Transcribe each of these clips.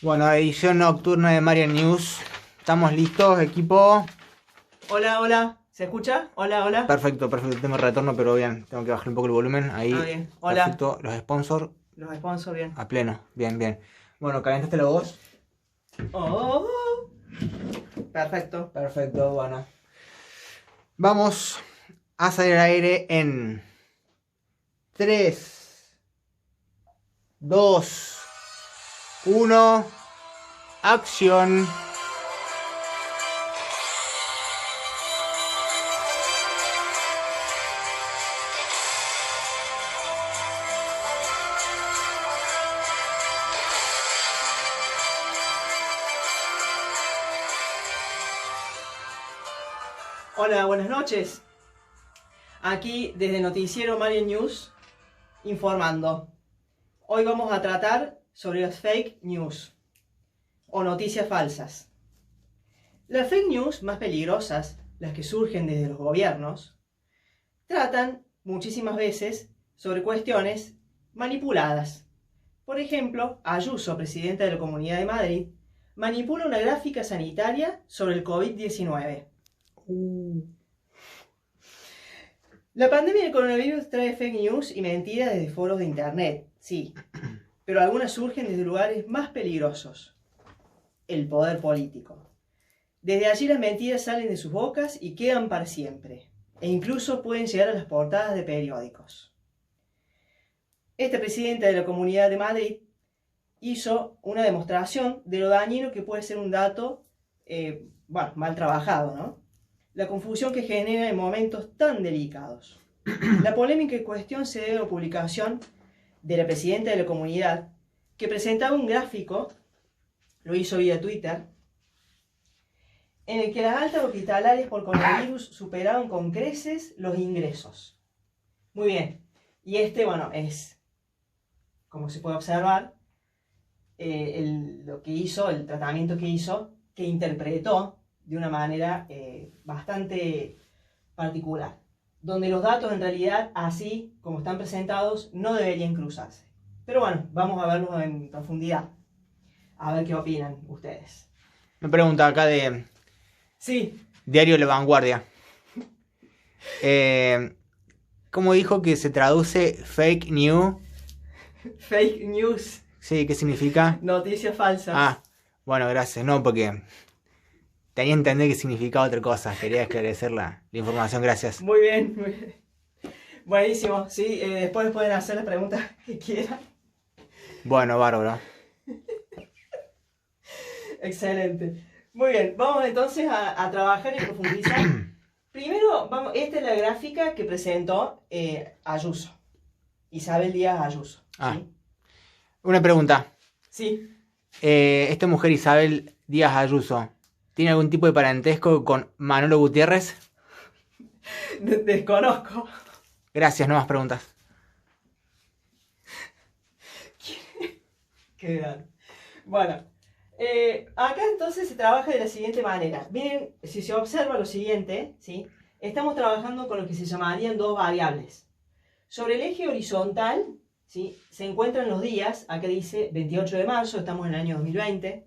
Bueno, edición nocturna de Marian News. ¿Estamos listos, equipo? Hola, hola. ¿Se escucha? Hola, hola. Perfecto, perfecto. Tengo retorno, pero bien. Tengo que bajar un poco el volumen. Ahí. Bien. Hola. Perfecto. Los sponsors Los sponsors, bien. a pleno. Bien, bien. Bueno, ¿calentaste la voz? Oh. Perfecto. Perfecto, bueno. Vamos a salir al aire en 3, 2, 1. Acción. Hola, buenas noches. Aquí desde Noticiero Marian News informando. Hoy vamos a tratar sobre las fake news o noticias falsas. Las fake news más peligrosas, las que surgen desde los gobiernos, tratan muchísimas veces sobre cuestiones manipuladas. Por ejemplo, Ayuso, presidenta de la Comunidad de Madrid, manipula una gráfica sanitaria sobre el COVID-19. La pandemia del coronavirus trae fake news y mentiras desde foros de internet, sí, pero algunas surgen desde lugares más peligrosos: el poder político. Desde allí las mentiras salen de sus bocas y quedan para siempre, e incluso pueden llegar a las portadas de periódicos. Esta presidenta de la Comunidad de Madrid hizo una demostración de lo dañino que puede ser un dato, mal trabajado, ¿no? La confusión que genera en momentos tan delicados. La polémica en cuestión se debe a la publicación de la presidenta de la comunidad, que presentaba un gráfico, lo hizo vía Twitter, en el que las altas hospitalarias por coronavirus superaban con creces los ingresos. Muy bien, y es, como se puede observar, lo que hizo, el tratamiento que hizo, que interpretó de una manera bastante particular, donde los datos en realidad, así como están presentados, no deberían cruzarse. Pero bueno, vamos a verlos en profundidad, a ver qué opinan ustedes. Me pregunta acá de Sí. Diario La Vanguardia. ¿Cómo dijo que se traduce fake news? Fake news. Sí, ¿qué significa? Noticias falsas. Ah, bueno, gracias. No, porque tenía que entender que significaba otra cosa. Quería esclarecer la información, gracias. Muy bien, muy bien. Buenísimo, sí, después pueden hacer las preguntas que quieran. Bueno, bárbaro. Excelente. Muy bien, vamos entonces a trabajar y profundizar. Primero, esta es la gráfica que presentó Ayuso. Isabel Díaz Ayuso. ¿Sí? Una pregunta. Sí. ¿Esta mujer Isabel Díaz Ayuso tiene algún tipo de parentesco con Manolo Gutiérrez? Desconozco. Gracias, nuevas preguntas. Qué grande. Bueno, acá entonces se trabaja de la siguiente manera. Miren, si se observa lo siguiente, ¿sí? Estamos trabajando con lo que se llamarían dos variables. Sobre el eje horizontal, ¿sí?, se encuentran los días. Acá dice 28 de marzo, estamos en el año 2020.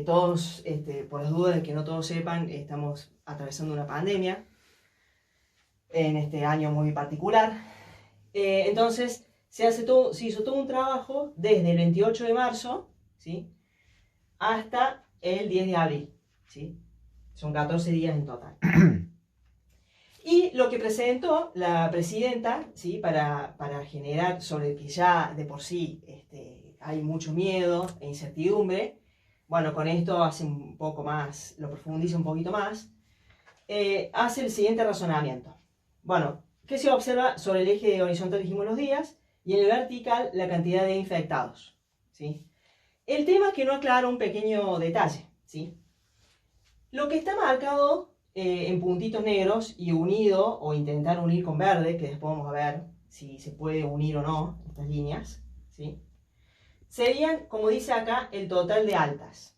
Todos, por las dudas de que no todos sepan, estamos atravesando una pandemia en este año muy particular. Entonces, se hizo todo un trabajo desde el 28 de marzo, ¿sí?, hasta el 10 de abril. ¿Sí? Son 14 días en total. Y lo que presentó la presidenta, ¿sí?, para generar, sobre que ya de por sí hay mucho miedo e incertidumbre, bueno, con esto hace un poco más, lo profundiza un poquito más, hace el siguiente razonamiento. Bueno, ¿qué se observa? Sobre el eje horizontal dijimos los días, y en el vertical la cantidad de infectados. ¿Sí? El tema que no aclara un pequeño detalle. ¿Sí? Lo que está marcado en puntitos negros y unido, o intentar unir con verde, que después vamos a ver si se puede unir o no estas líneas, ¿sí?, serían, como dice acá, el total de altas.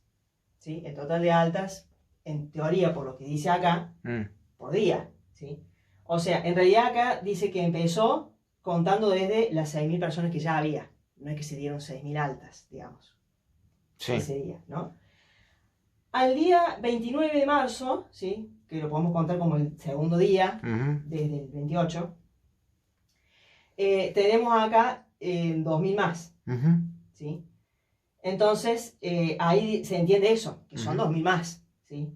¿Sí? El total de altas, en teoría, por lo que dice acá, por día. ¿Sí? O sea, en realidad acá dice que empezó contando desde las 6.000 personas que ya había. no es que se dieron 6.000 altas, digamos, Sí. ese día, ¿no? Al día 29 de marzo, ¿sí? Que lo podemos contar como el segundo día, Ujú. desde el 28, tenemos acá 2.000 más, Ujú. ¿sí? Entonces, ahí se entiende eso, que son Ujú. 2.000 más, ¿sí?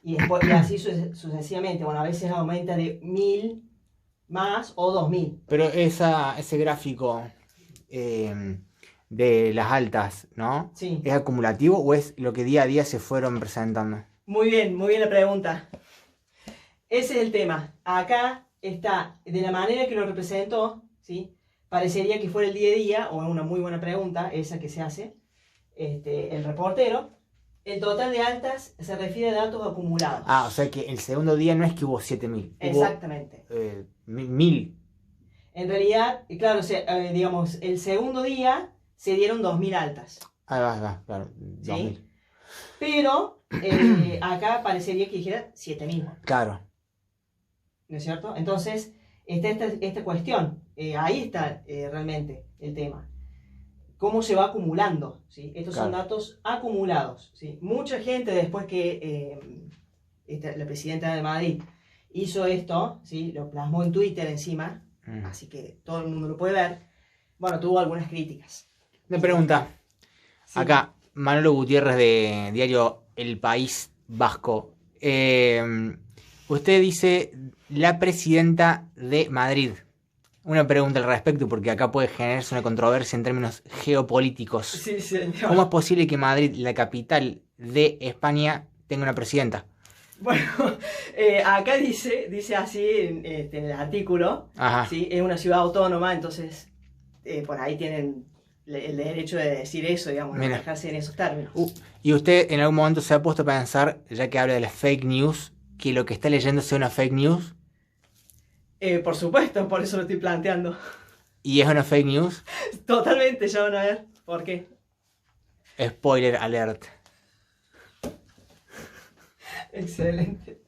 Y, después, y así sucesivamente, bueno, a veces aumenta de 1.000 más o 2.000. Pero ese gráfico de las altas, ¿no? Sí, ¿Es acumulativo o es lo que día a día se fueron presentando? muy bien la pregunta. Ese es el tema. Acá está, de la manera que lo representó, ¿sí? Parecería que fuera el día a día, o es una muy buena pregunta, esa que se hace, el reportero. El total de altas se refiere a datos acumulados. Ah, o sea que el segundo día no es que hubo 7.000, Exactamente. hubo 1.000. En realidad, claro, digamos, el segundo día se dieron 2.000 altas, Ahí va, claro, ¿sí? 2.000. Pero acá parecería que dijera 7.000, Claro, ¿no es cierto? Entonces, está esta cuestión. Ahí está realmente el tema. ¿Cómo se va acumulando? ¿Sí? Estos son claro. datos acumulados, ¿sí? Mucha gente, después que la presidenta de Madrid hizo esto, ¿sí? Lo plasmó en Twitter encima, Mm. así que todo el mundo lo puede ver. Bueno, tuvo algunas críticas. Una pregunta. Sí. Acá, Manolo Gutiérrez de diario El País Vasco. Usted dice la presidenta de Madrid. Una pregunta al respecto, porque acá puede generarse una controversia en términos geopolíticos. Sí, señor. ¿Cómo es posible que Madrid, la capital de España, tenga una presidenta? Bueno, acá dice así en el artículo, Ajá. ¿sí? Es una ciudad autónoma, entonces por ahí tienen el derecho de decir eso, digamos, de Mira. manejarse en esos términos. ¿Y usted en algún momento se ha puesto a pensar, ya que habla de las fake news, que lo que está leyendo sea una fake news? Por supuesto, por eso lo estoy planteando. ¿Y es una fake news? Totalmente, ya van a ver por qué. Spoiler alert. Excelente.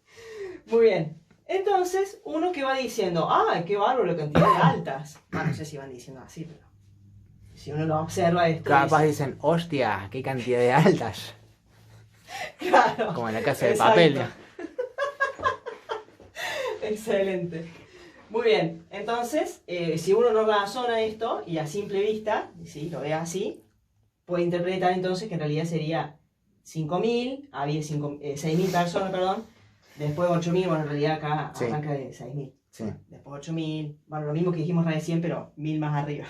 Muy bien. Entonces, uno que va diciendo, ¡ah, qué bárbaro la cantidad de altas! No sé si van diciendo así, pero si uno lo observa esto... Capaz dice, dicen, hostia, qué cantidad de altas. claro. Como en la casa de Exacto. papel. ¿No? Excelente. Muy bien. Entonces, si uno no razona esto y a simple vista, ¿sí? Lo ve así, puede interpretar entonces que en realidad sería 5.000, había 6.000 personas, perdón, después 8.000, bueno, en realidad acá Sí. arranca de 6.000. Sí. Después 8.000, bueno, lo mismo que dijimos recién, pero 1.000 más arriba.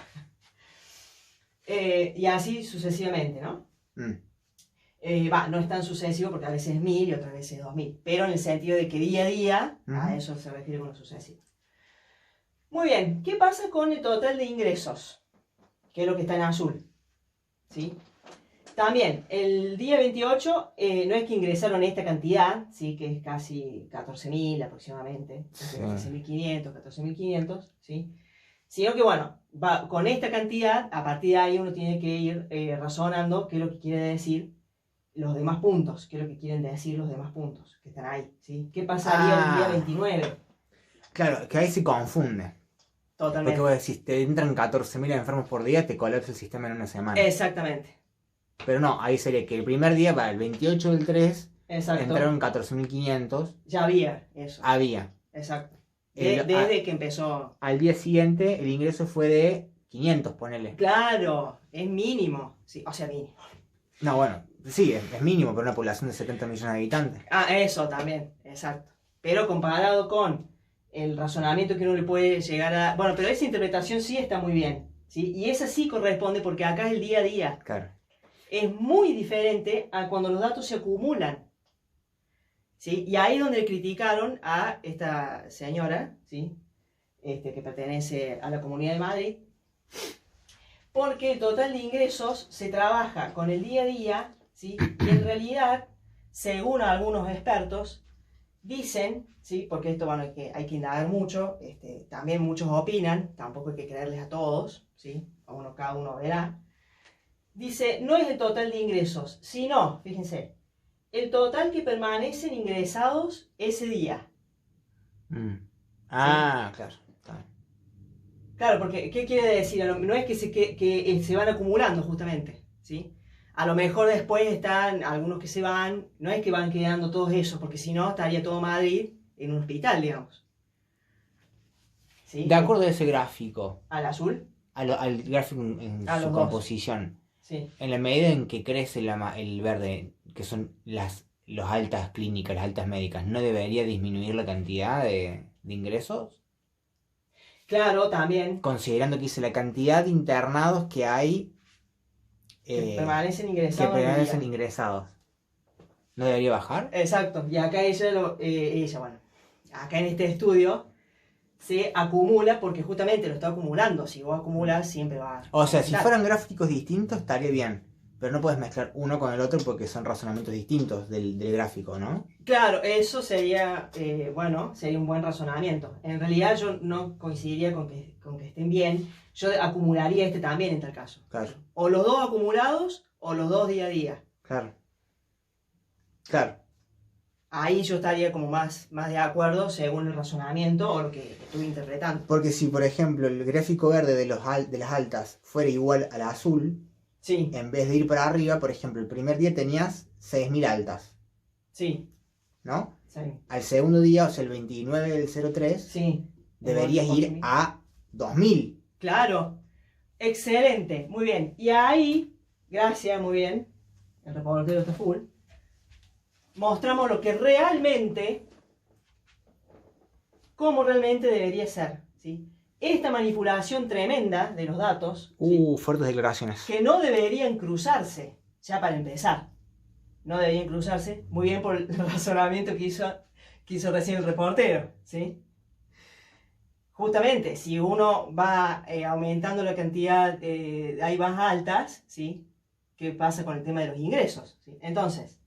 Y así sucesivamente, ¿no? No es tan sucesivo porque a veces es 1.000 y otras veces 2.000, pero en el sentido de que día a día, a eso se refiere con lo sucesivo. Muy bien, ¿qué pasa con el total de ingresos? Que es lo que está en azul, ¿sí? También, el día 28, no es que ingresaron esta cantidad, ¿sí? Que es casi 14.000 aproximadamente, Sí. 13.500, 14.500, ¿sí? Sino que, bueno, con esta cantidad, a partir de ahí uno tiene que ir razonando qué es lo que quiere decir los demás puntos, qué es lo que quieren decir los demás puntos que están ahí, ¿sí? ¿Qué pasaría el día 29? Claro, que ahí se confunde. Totalmente. Porque vos decís, te entran 14.000 enfermos por día, te colapsa el sistema en una semana. Exactamente. Pero no, ahí sería que el primer día, para el 28 del 3, Exacto. entraron 14.500. Ya había eso. Había. Exacto. El- Desde que empezó. Al día siguiente, el ingreso fue de 500, ponele. Claro, es mínimo. Sí, o sea, mínimo. No, bueno, sí, es mínimo para una población de 70 millones de habitantes. Ah, eso también, exacto. Pero comparado con el razonamiento que uno le puede llegar a... Bueno, pero esa interpretación sí está muy bien, ¿sí? Y esa sí corresponde porque acá es el día a día. Claro. Es muy diferente a cuando los datos se acumulan, ¿sí? Y ahí es donde criticaron a esta señora, ¿sí? Que pertenece a la Comunidad de Madrid, porque el total de ingresos se trabaja con el día a día, ¿sí? Y en realidad, según algunos expertos, dicen, ¿sí? Porque esto, bueno, hay que indagar mucho, también muchos opinan, tampoco hay que creerles a todos, ¿sí? Cada uno verá. Dice, no es el total de ingresos, sino, fíjense, el total que permanecen ingresados ese día. Ah, claro. Está bien. Claro, porque ¿qué quiere decir? No es que se van acumulando justamente, ¿sí? A lo mejor después están algunos que se van, no es que van quedando todos esos, porque si no estaría todo Madrid en un hospital, digamos. ¿Sí? De acuerdo a ese gráfico, ¿Al azul? al gráfico en A su los dos. composición, Sí. en la medida en que crece el verde, que son las altas clínicas, las altas médicas, ¿no debería disminuir la cantidad de ingresos? Claro, también. Considerando que dice la cantidad de internados que hay Que permanecen que ingresados. permanecen ingresados. ¿No debería bajar? Exacto. Y acá bueno, acá en este estudio se acumula porque justamente lo está acumulando. Si vos acumulas, siempre va O sea, a si aumentar. fueran gráficos distintos estaría bien. Pero no puedes mezclar uno con el otro porque son razonamientos distintos del gráfico, ¿no? Claro, eso sería, bueno, sería un buen razonamiento. En realidad yo no coincidiría con que estén bien. Yo acumularía este también en tal caso. Claro, O los dos acumulados o los dos día a día. claro. Claro. Ahí yo estaría como más de acuerdo según el razonamiento o lo que estuve interpretando. Porque si, por ejemplo, el gráfico verde de las altas fuera igual al azul, Sí, en vez de ir para arriba, por ejemplo, el primer día tenías 6.000 altas, sí, ¿no? sí. Al segundo día, o sea, el 29 del 03, Sí. deberías ir a 2.000. Claro, excelente, muy bien. Y ahí, gracias, muy bien, el reportero está full, mostramos lo que realmente, cómo realmente debería ser, ¿sí? Esta manipulación tremenda de los datos, ¿sí? Fuertes declaraciones. Que no deberían cruzarse, ya para empezar. No deberían cruzarse, muy bien por el razonamiento que hizo recién el reportero, ¿sí? Justamente, si uno va aumentando la cantidad ahí más altas, ¿sí? ¿Qué pasa con el tema de los ingresos? ¿Sí? Entonces,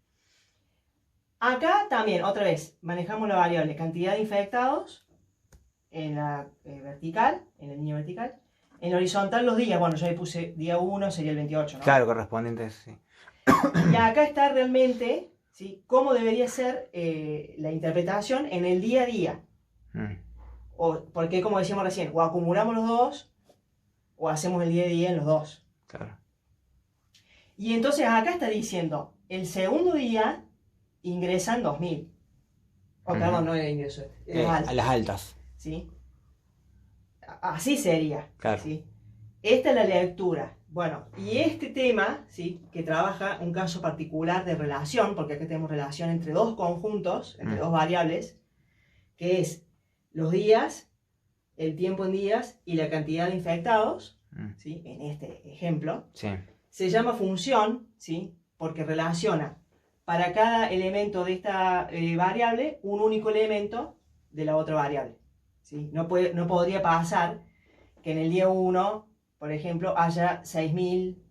acá también, otra vez, manejamos la variable cantidad de infectados en la vertical, en la línea vertical. En horizontal los días, bueno, yo le puse día 1, sería el 28, ¿no? Claro, correspondiente, sí. Y acá está realmente, ¿sí? Cómo debería ser la interpretación en el día a día. Porque, como decíamos recién, o acumulamos los dos, o hacemos el día a día en los dos. Claro. Y entonces acá está diciendo, el segundo día ingresan 2.000. Perdón, no era ingreso, A las altas. ¿Sí? Así sería. Claro. ¿Sí? Esta es la lectura. Bueno, y este tema, ¿sí? Que trabaja un caso particular de relación, porque acá tenemos relación entre dos conjuntos, entre dos variables, que es los días, el tiempo en días y la cantidad de infectados, ¿sí? En este ejemplo, Sí. se llama función, ¿sí? Porque relaciona para cada elemento de esta variable un único elemento de la otra variable. ¿Sí? No podría pasar que en el día 1, por ejemplo, haya 6.000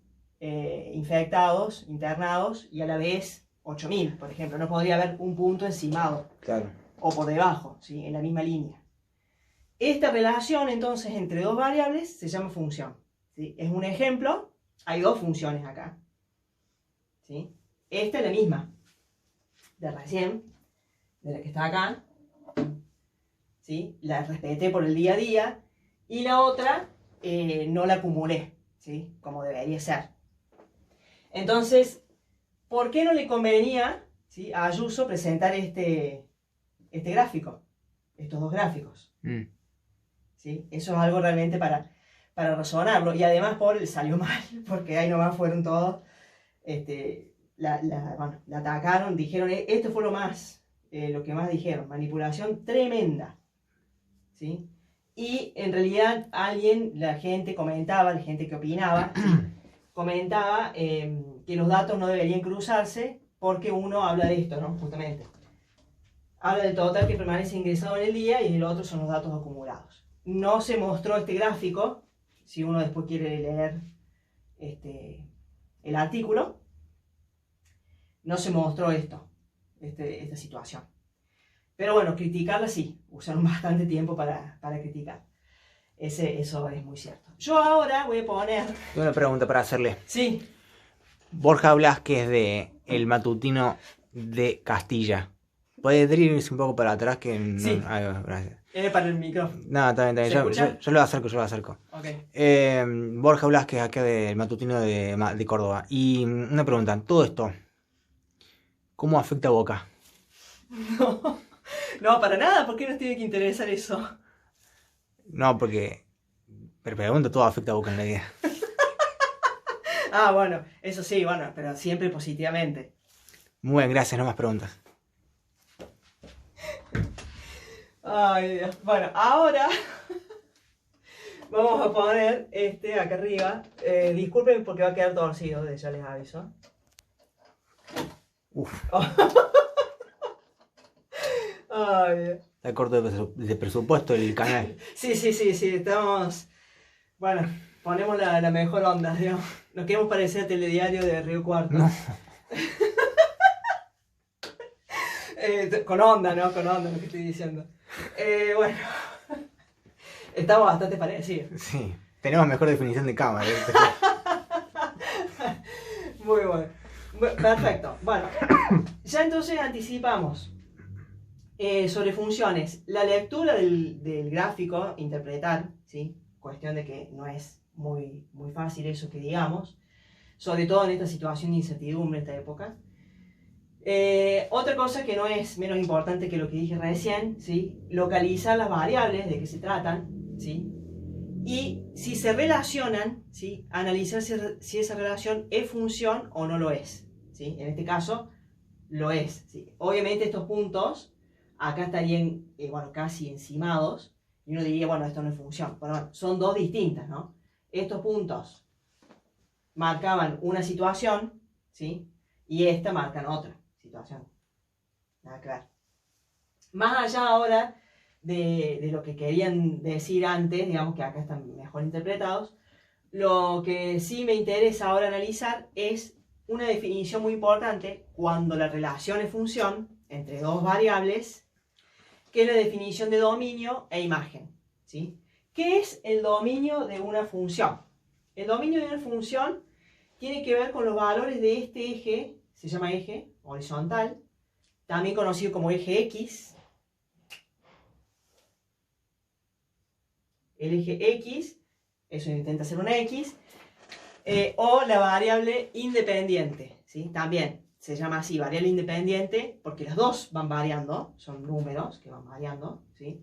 infectados, internados, y a la vez 8.000, por ejemplo. No podría haber un punto encimado. Claro. O por debajo, ¿sí? En la misma línea. Esta relación, entonces, entre dos variables se llama función. ¿Sí? Es un ejemplo. Hay dos funciones acá. ¿Sí? Esta es la misma de recién, de la que está acá. ¿Sí? La respeté por el día a día. Y la otra no la acumulé, ¿sí? Como debería ser. Entonces, ¿por qué no le convenía, ¿sí? A Ayuso presentar este gráfico? Estos dos gráficos. ¿Sí? Eso es algo realmente para razonarlo. Y además salió mal, porque ahí nomás fueron todos, la atacaron, dijeron, esto fue lo que más dijeron, manipulación tremenda. ¿Sí? Y en realidad la gente que opinaba, ¿sí? Comentaba que los datos no deberían cruzarse porque uno habla de esto, ¿no? Justamente. Habla del total que permanece ingresado en el día y el otro son los datos acumulados. No se mostró este gráfico, si uno después quiere leer el artículo, no se mostró esta situación. Pero bueno, criticarla sí, usaron bastante tiempo para criticar. Eso es muy cierto. Yo ahora voy a poner... Tengo una pregunta para hacerle. Sí. Borja Blasquez de El Matutino de Castilla. ¿Puede irse un poco para atrás? Que no... Sí. Gracias. Para el micrófono. No, está bien, está bien. ¿Se escucha? Yo lo acerco, yo lo acerco. Ok. Borja Blasquez, acá del Matutino de Córdoba. Y una pregunta, todo esto, ¿cómo afecta a Boca? No, no, para nada. ¿Por qué nos tiene que interesar eso? No, porque... Pero pregunta, todo afecta a Boca en la vida. Ah, bueno, eso sí, bueno, pero siempre positivamente. Muy bien, gracias, no más preguntas. Ay, Dios. Bueno, ahora vamos a poner este acá arriba. Disculpen porque va a quedar torcido, ya les aviso. Uf, Ay, Dios. está corto de presupuesto el canal. Sí, estamos... Bueno, ponemos la mejor onda, digamos. Nos queremos parecer a Telediario de Río Cuarto. No. Con onda, ¿no? Con onda lo que estoy diciendo. Bueno, estamos bastante parecidos. Sí, tenemos mejor definición de cámara. Muy bueno. Perfecto. Bueno, ya entonces anticipamos sobre funciones. La lectura del gráfico, interpretar, ¿sí? Cuestión de que no es muy fácil eso que digamos, sobre todo en esta situación de incertidumbre, en esta época. Otra cosa que no es menos importante que lo que dije recién, ¿sí? Localizar las variables de que se tratan, ¿sí? Y si se relacionan, ¿sí? Analizar si esa relación es función o no lo es, ¿sí? En este caso, lo es, ¿sí? Obviamente estos puntos acá estarían, bueno, casi encimados, y uno diría, bueno, esto no es función. Bueno, son dos distintas, ¿no? Estos puntos marcaban una situación, ¿sí? Y esta marcan otra situación. Nada que ver. Más allá ahora de lo que querían decir antes, digamos que acá están mejor interpretados, lo que sí me interesa ahora analizar es una definición muy importante cuando la relación es función entre dos variables, que es la definición de dominio e imagen, ¿sí? ¿Qué es el dominio de una función? El dominio de una función tiene que ver con los valores de este eje, se llama eje horizontal, también conocido como eje X. El eje X, eso intenta ser una X, o la variable independiente, ¿sí? También se llama así, variable independiente, porque las dos van variando, son números que van variando, ¿sí?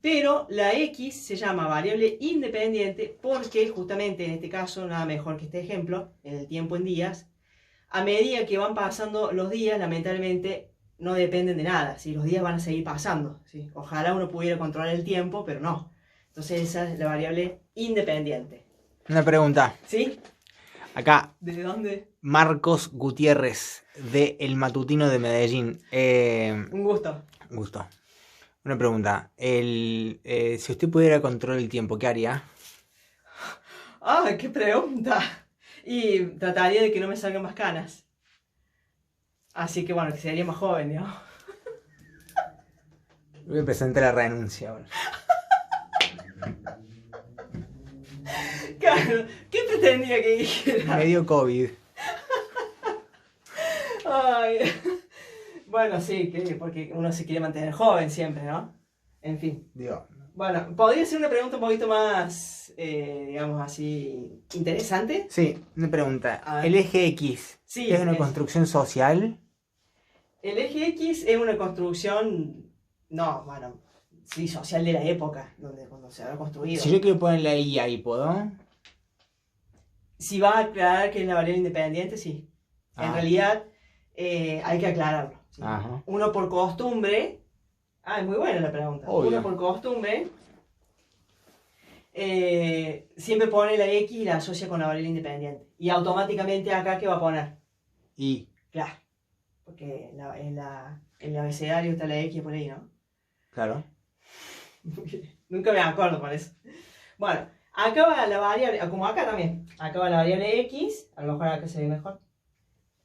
Pero la X se llama variable independiente porque justamente en este caso, nada mejor que este ejemplo, en el tiempo en días, a medida que van pasando los días, lamentablemente no dependen de nada, ¿sí? Los días van a seguir pasando, ¿sí? Ojalá uno pudiera controlar el tiempo, pero no. Entonces esa es la variable independiente. Una pregunta. ¿Sí? Acá, ¿De dónde? Marcos Gutiérrez, de El Matutino de Medellín. Un gusto. Gusto. Una pregunta. Si usted pudiera controlar el tiempo, ¿qué haría? ¡Ah, qué pregunta! Y trataría de que no me salgan más canas. Así que bueno, que sería más joven, ¿no? Voy a presentar la renuncia ahora. Claro, ¿qué pretendía que dijera? Me dio COVID. Ay. Bueno, sí, porque uno se quiere mantener joven siempre, ¿no? En fin. Dios. Bueno, ¿podría ser una pregunta un poquito más, digamos así, interesante? Sí, una pregunta. A ver. ¿El eje X Sí, es una construcción social? El eje X es una construcción, no, bueno, sí, social de la época, cuando se habrá construido. Si yo quiero poner la I ahí, ¿puedo? Si va a aclarar que es la variable independiente, sí. En realidad, hay que aclararlo. ¿Sí? Ajá. Uno por costumbre... Ah, es muy buena la pregunta. Obvio. Uno por costumbre siempre pone la X y la asocia con la variable independiente. Y automáticamente acá, ¿qué va a poner? Y. Claro. Porque en el abecedario está la X por ahí, ¿no? Claro. Nunca me acuerdo por eso. Bueno, acá va la variable, como acá también. Acá va la variable X, a lo mejor acá se ve mejor.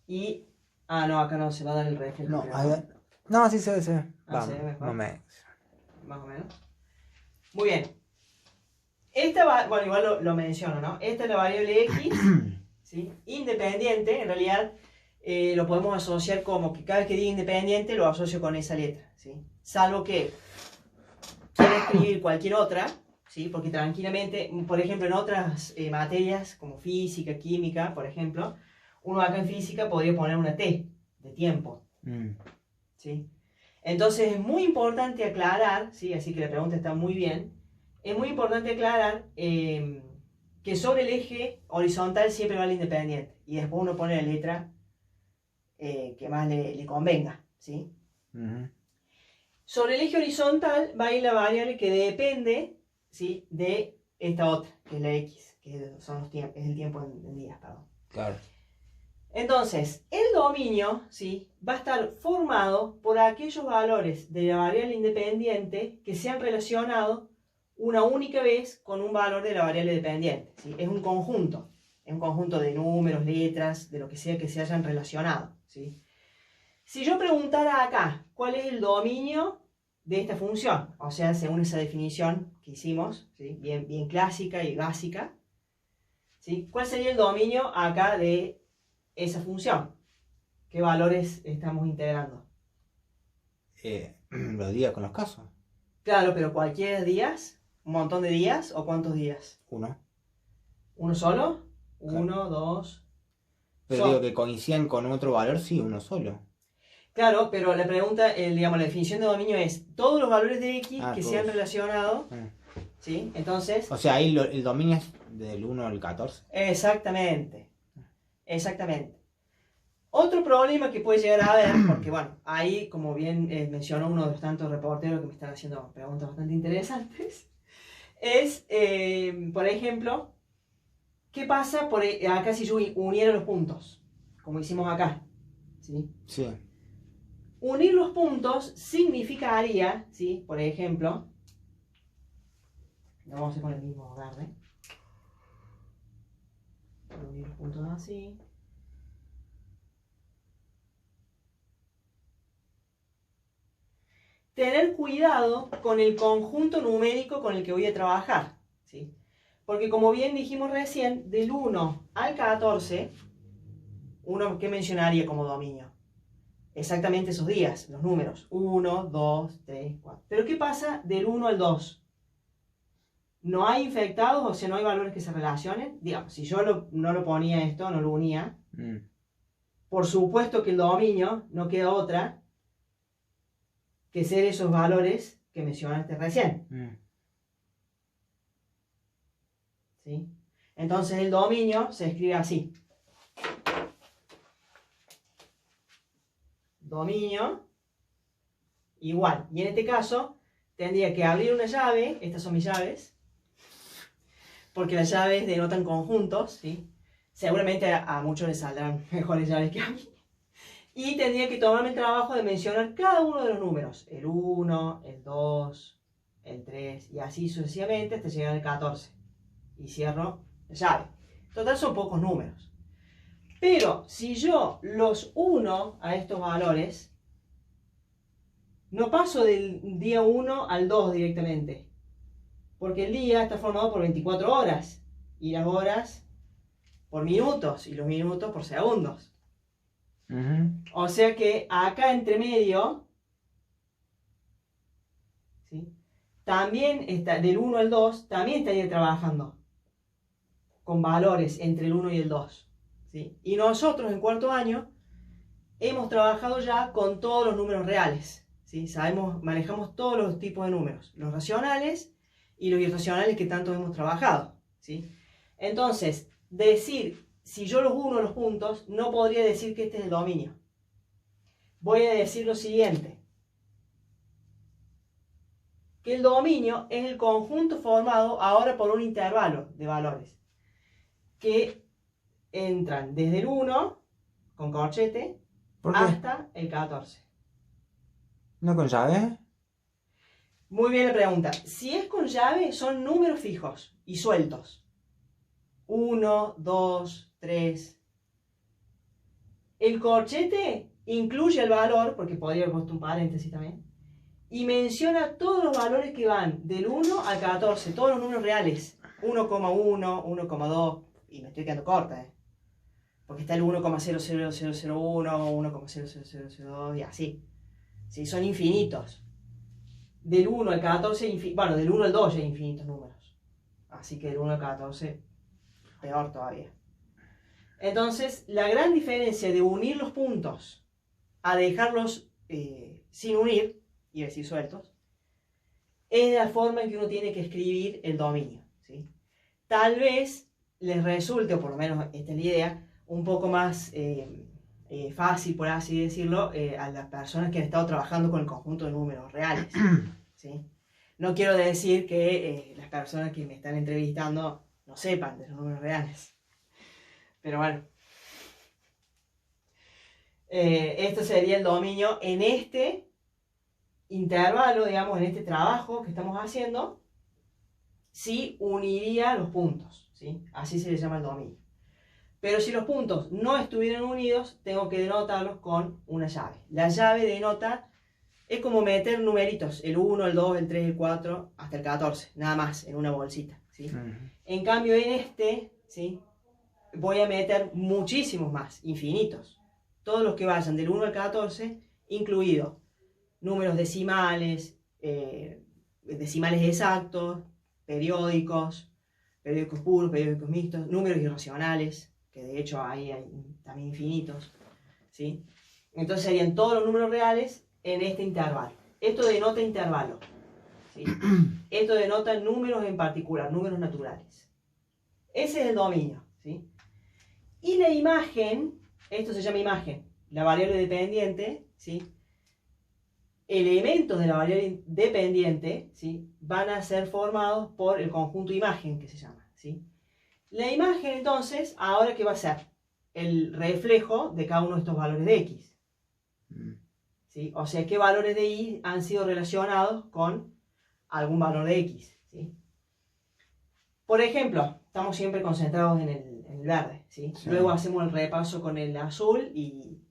Y... Ah, no, acá no se va a dar el reflejo. No, creo. a ver. No, sí se ve, se ve. Ah, ¿se ve mejor? No me... Más o menos. Muy bien. Esta va, bueno, igual lo menciono, ¿no? Esta es la variable X, ¿sí? Independiente, en realidad lo podemos asociar como que cada vez que diga independiente lo asocio con esa letra, ¿sí? Salvo que quiere escribir cualquier otra, ¿sí? Porque tranquilamente, por ejemplo, en otras materias como física, química, por ejemplo, uno acá en física podría poner una T de tiempo, ¿sí? Entonces es muy importante aclarar, ¿sí? Así que la pregunta está muy bien, es muy importante aclarar que sobre el eje horizontal siempre va el independiente y después uno pone la letra que más le convenga, ¿sí? Sobre el eje horizontal va a ir la variable que depende, ¿sí? De esta otra, que es la X, que son es el tiempo en días, perdón. Claro. Entonces, el dominio, ¿sí? Va a estar formado por aquellos valores de la variable independiente que se han relacionado una única vez con un valor de la variable dependiente, ¿sí? Es un conjunto de números, letras, de lo que sea que se hayan relacionado, ¿sí? Si yo preguntara acá, ¿cuál es el dominio de esta función? O sea, según esa definición que hicimos, ¿sí? Bien clásica y básica, ¿sí? ¿Cuál sería el dominio acá de esa función? ¿Qué valores estamos integrando? Los días con los casos. Claro, pero cualquier días, un montón de días o cuántos días. Uno. ¿Uno solo? Claro. 1, 2. Pero digo que coincidan con otro valor, sí, uno solo. Claro, pero la pregunta, digamos, la definición de dominio es todos los valores de X que se han relacionado, ¿sí? Entonces... O sea, ahí el dominio es del 1 al 14. Exactamente. Exactamente. Otro problema que puede llegar a haber, porque bueno, ahí, como bien mencionó uno de los tantos reporteros que me están haciendo preguntas bastante interesantes, es, por ejemplo, ¿qué pasa acá si yo uniera los puntos? Como hicimos acá, ¿sí? Sí. Unir los puntos significaría, ¿sí? Por ejemplo, lo vamos a hacer con el mismo verde. Unir los puntos así. Tener cuidado con el conjunto numérico con el que voy a trabajar, ¿sí? Porque como bien dijimos recién, del 1 al 14, uno, ¿qué mencionaría como dominio? Exactamente esos días, los números. 1, 2, 3, 4. Pero ¿qué pasa del 1 al 2? ¿No hay infectados? O sea, ¿no hay valores que se relacionen? Digamos, si yo no lo ponía esto, no lo unía, por supuesto que el dominio no queda otra que ser esos valores que mencionaste recién. ¿Sí? Entonces el dominio se escribe así. Dominio igual. Y en este caso tendría que abrir una llave, estas son mis llaves, porque las llaves denotan conjuntos, ¿sí? Seguramente a muchos les saldrán mejores llaves que a mí. Y tendría que tomarme el trabajo de mencionar cada uno de los números. El 1, el 2, el 3 y así sucesivamente hasta llegar al 14. Y cierro la llave. Total son pocos números. Pero si yo los uno a estos valores, no paso del día 1 al 2 directamente. Porque el día está formado por 24 horas. Y las horas por minutos. Y los minutos por segundos. O sea que acá entre medio, ¿sí? También está, del 1 al 2, también estaría trabajando con valores entre el 1 y el 2. ¿Sí? Y nosotros en cuarto año hemos trabajado ya con todos los números reales. ¿Sí? Manejamos todos los tipos de números, los racionales y los irracionales que tanto hemos trabajado. ¿Sí? Entonces, si yo los uno los puntos, no podría decir que este es el dominio. Voy a decir lo siguiente. Que el dominio es el conjunto formado ahora por un intervalo de valores que entran desde el 1 con corchete hasta el 14. ¿No con llave? Muy bien la pregunta. Si es con llave, son números fijos y sueltos. 1, 2, 3. El corchete incluye el valor, porque podría haber puesto un paréntesis también, y menciona todos los valores que van del 1 al 14, todos los números reales. 1,1, 1,2, y me estoy quedando corta, porque está el 1,00001, 1,00002 y así. ¿Sí? Son infinitos. del 1 al 14, bueno, del 1 al 2 hay infinitos números. Así que del 1 al 14, peor todavía. Entonces, la gran diferencia de unir los puntos a dejarlos sin unir, y decir sueltos, es la forma en que uno tiene que escribir el dominio, ¿sí? Tal vez les resulte, o por lo menos esta es la idea, un poco más fácil, por así decirlo, a las personas que han estado trabajando con el conjunto de números reales, ¿sí? No quiero decir que las personas que me están entrevistando no sepan de los números reales, pero bueno. Esto sería el dominio en este intervalo, digamos, en este trabajo que estamos haciendo, sí uniría los puntos, ¿sí? Así se le llama el dominio. Pero si los puntos no estuvieran unidos, tengo que denotarlos con una llave. La llave denota, es como meter numeritos, el 1, el 2, el 3, el 4, hasta el 14, nada más, en una bolsita, ¿sí? En cambio, en este, ¿sí? Voy a meter muchísimos más, infinitos. Todos los que vayan del 1 al 14, incluido números decimales, decimales exactos, periódicos puros, periódicos mixtos, números irracionales, que de hecho ahí hay también infinitos, ¿sí? Entonces serían todos los números reales en este intervalo. Esto denota intervalo, ¿sí? Esto denota números en particular, números naturales. Ese es el dominio, ¿sí? Y la imagen, esto se llama imagen, la variable dependiente, ¿sí? Elementos de la variable dependiente, ¿sí? Van a ser formados por el conjunto imagen, que se llama, ¿sí? La imagen, entonces, ahora ¿qué va a ser? El reflejo de cada uno de estos valores de x, ¿sí? O sea, qué valores de y han sido relacionados con algún valor de x, ¿sí? Por ejemplo, estamos siempre concentrados en el verde, ¿sí? Sí. Luego hacemos el repaso con el azul y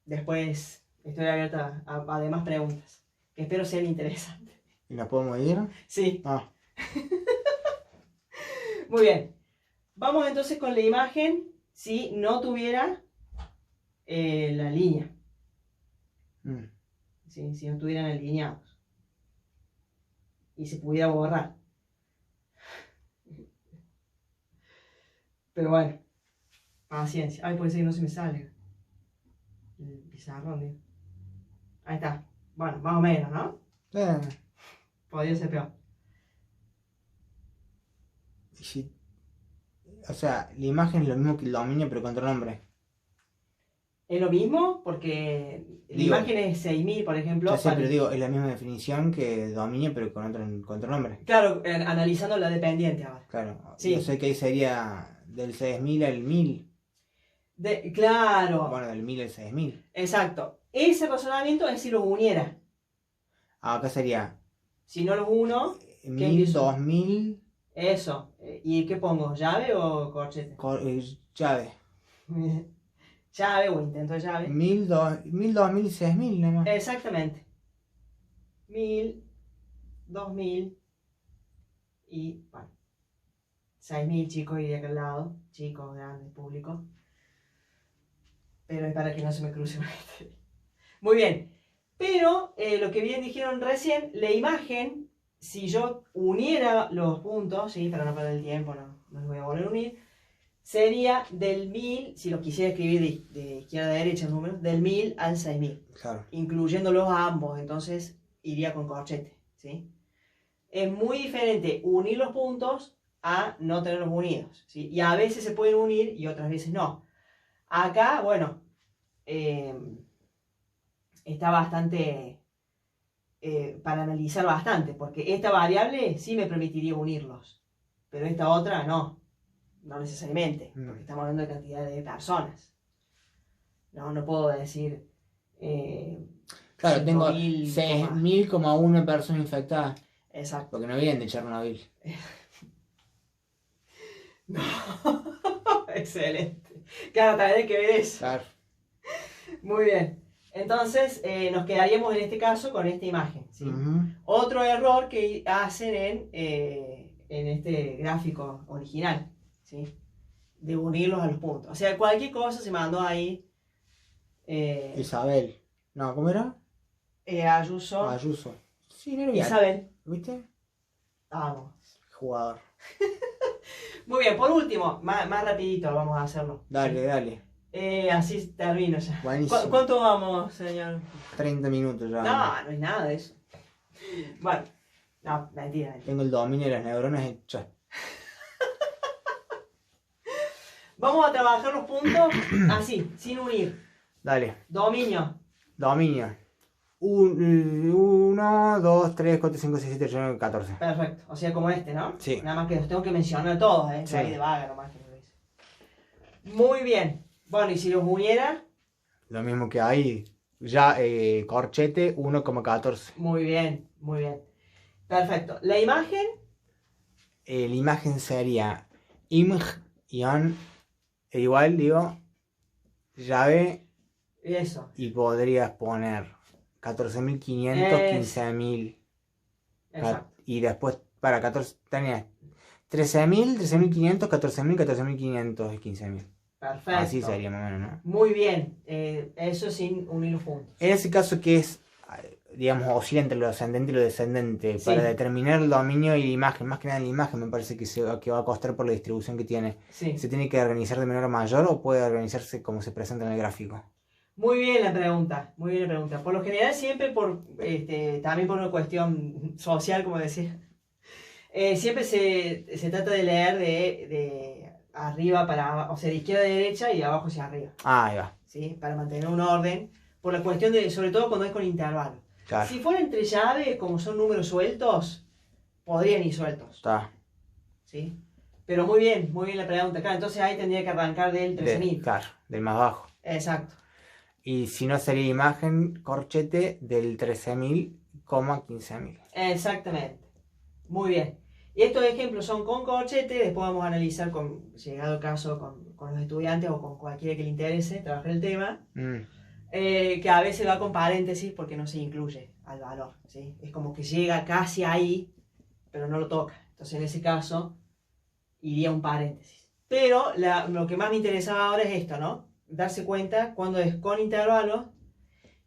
después estoy abierta a demás preguntas, que espero sean interesantes. ¿Y la podemos ir? Sí. Ah. Muy bien. Vamos entonces con la imagen si no tuviera la línea. ¿Sí? Si no estuvieran alineados. Y se pudiera borrar. Pero bueno, paciencia. Ay, puede ser que no se me sale el pizarrón, digo. Ahí está. Bueno, más o menos, ¿no? Podría ser peor. Sí. O sea, la imagen es lo mismo que el dominio, pero con otro nombre. Es lo mismo porque la imagen es 6000, por ejemplo. Ya sé, pero digo, es la misma definición que dominio, pero con otro nombre. Claro, analizando la dependiente ahora. Claro, sí. Yo sé que ahí sería del 6000 al 1000. Claro. Bueno, del 1000 al 6000. Exacto. Ese razonamiento es si los uniera. Acá sería... Si no los uno... 1000, 2000... Eso. ¿Y qué pongo? ¿Llave o corchete? Llave. Llave o intento de llave. 1000, 2000 y 6000 nada más. Exactamente. 1000, 2000 y, bueno, 6000 chicos y de aquel lado. Chicos, grandes, público. Pero es para que no se me cruce una estrella. Muy bien. Pero, lo que bien dijeron recién, la imagen, si yo uniera los puntos, ¿sí? Para no perder el tiempo, no los voy a volver a unir, sería del 1000, si los quisiera escribir de izquierda a derecha el número, del 1000 al 6000. Claro. Incluyéndolos a ambos, entonces iría con corchete, ¿sí? Es muy diferente unir los puntos a no tenerlos unidos, ¿sí? Y a veces se pueden unir y otras veces no. Acá, bueno, está bastante... para analizar bastante, porque esta variable sí me permitiría unirlos, pero esta otra no necesariamente, porque estamos hablando de cantidad de personas. No puedo decir... claro, tengo 6.000,1 personas infectadas. Exacto. Porque no vienen de Chernobyl. No, excelente. Claro, también hay que ver eso. Claro. Muy bien. Entonces, nos quedaríamos en este caso con esta imagen, ¿sí? Otro error que hacen en este gráfico original, ¿sí? De unirlos a los puntos. O sea, cualquier cosa se mandó ahí. Isabel. No, ¿cómo era? Ayuso. Ayuso. Sí, no era bien. Isabel. ¿Viste? Vamos. Jugador. Muy bien, por último, más rapidito vamos a hacerlo. Dale, dale. Así termino ya. Buenísimo. ¿Cuánto vamos, señor? 30 minutos ya. No, no es nada de eso. Bueno, no, mentira. Tengo el dominio de las neuronas hecho. Vamos a trabajar los puntos así, sin unir. Dale. Dominio. Dominio. 1, 2, 3, 4, 5, 6, 7, 8, 9, 14. Perfecto. O sea, como este, ¿no? Sí. Nada más que los tengo que mencionar todos, ¿eh? Sí. Ahí de vaga nomás que me lo dice. Muy bien. Bueno, y si los uniera, Lo mismo que hay. Ya, corchete 1,14. muy bien, muy bien. Perfecto. La imagen, La imagen sería img, ion, igual, digo, llave, eso. y podrías poner 14.500, Es- 15.000. Exacto. Y después para 14 tenías 13.000, 13.500, 14.000, 14.500 y 15.000. Perfecto. Así sería más o menos, ¿no? Muy bien. Eso sin unir los puntos. En ese caso que es, digamos, oscila entre lo ascendente y lo descendente, Sí. para determinar el dominio y la imagen, más que nada la imagen me parece que va a costar por la distribución que tiene. Sí. ¿Se tiene que organizar de menor a mayor o puede organizarse como se presenta en el gráfico? Muy bien la pregunta, muy bien la pregunta. Por lo general siempre también por una cuestión social, como decía, siempre se trata de leer de arriba para abajo, o sea, de izquierda a derecha y de abajo hacia arriba, Ah, ahí va. ¿sí? Para mantener un orden, por la cuestión de, sobre todo cuando es con intervalo. Claro. Si fuera entre llaves, como son números sueltos, podrían ir sueltos, Está. ¿sí? Pero muy bien la pregunta. Claro, entonces ahí tendría que arrancar del 13.000. Claro, del más bajo. Exacto. Y si no sería imagen, corchete del 13.000, 15.000. Exactamente. Muy bien. Y estos ejemplos son con corchete, después vamos a analizar, llegado el caso, con los estudiantes o con cualquiera que le interese trabajar el tema, que a veces va con paréntesis porque no se incluye al valor, ¿sí? Es como que llega casi ahí, pero no lo toca. Entonces en ese caso iría un paréntesis. Pero lo que más me interesaba ahora es esto, ¿no? Darse cuenta cuando es con intervalos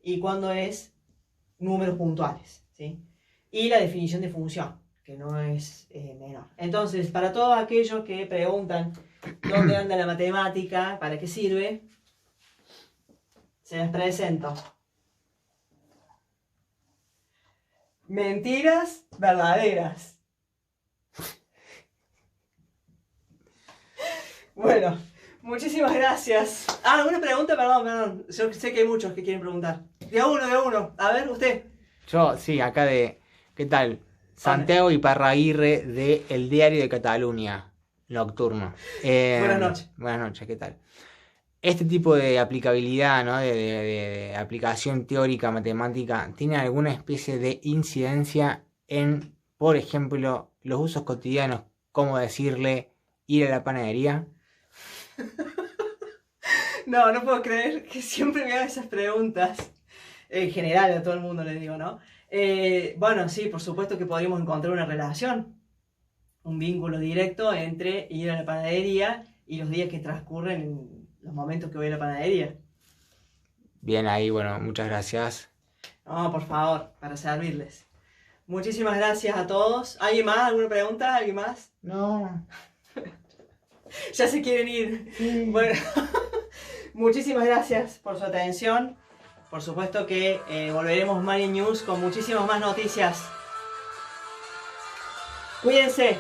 y cuando es números puntuales, ¿sí? Y la definición de función, que no es menor. Entonces, para todos aquellos que preguntan dónde anda la matemática, para qué sirve, se les presento. Mentiras verdaderas. Bueno, muchísimas gracias. Ah, ¿alguna pregunta? Perdón. Yo sé que hay muchos que quieren preguntar. De a uno. A ver, usted. Yo, sí, acá de... ¿Qué tal? Santiago Iparraguirre de El Diario de Cataluña, nocturno. Buenas noches. Buenas noches, ¿qué tal? Este tipo de aplicabilidad, ¿no? de aplicación teórica matemática, ¿tiene alguna especie de incidencia en, por ejemplo, los usos cotidianos? ¿Cómo decirle ir a la panadería? No puedo creer que siempre me hagan esas preguntas. En general, a todo el mundo le digo, ¿no? Bueno, sí, por supuesto que podríamos encontrar una relación, un vínculo directo entre ir a la panadería y los días que transcurren en los momentos que voy a la panadería. Bien, ahí, bueno, muchas gracias. No, por favor, para servirles. Muchísimas gracias a todos. ¿Alguien más? ¿Alguna pregunta? ¿Alguien más? No. Ya se quieren ir. Sí. Bueno, muchísimas gracias por su atención. Por supuesto que volveremos Money News con muchísimas más noticias. Cuídense.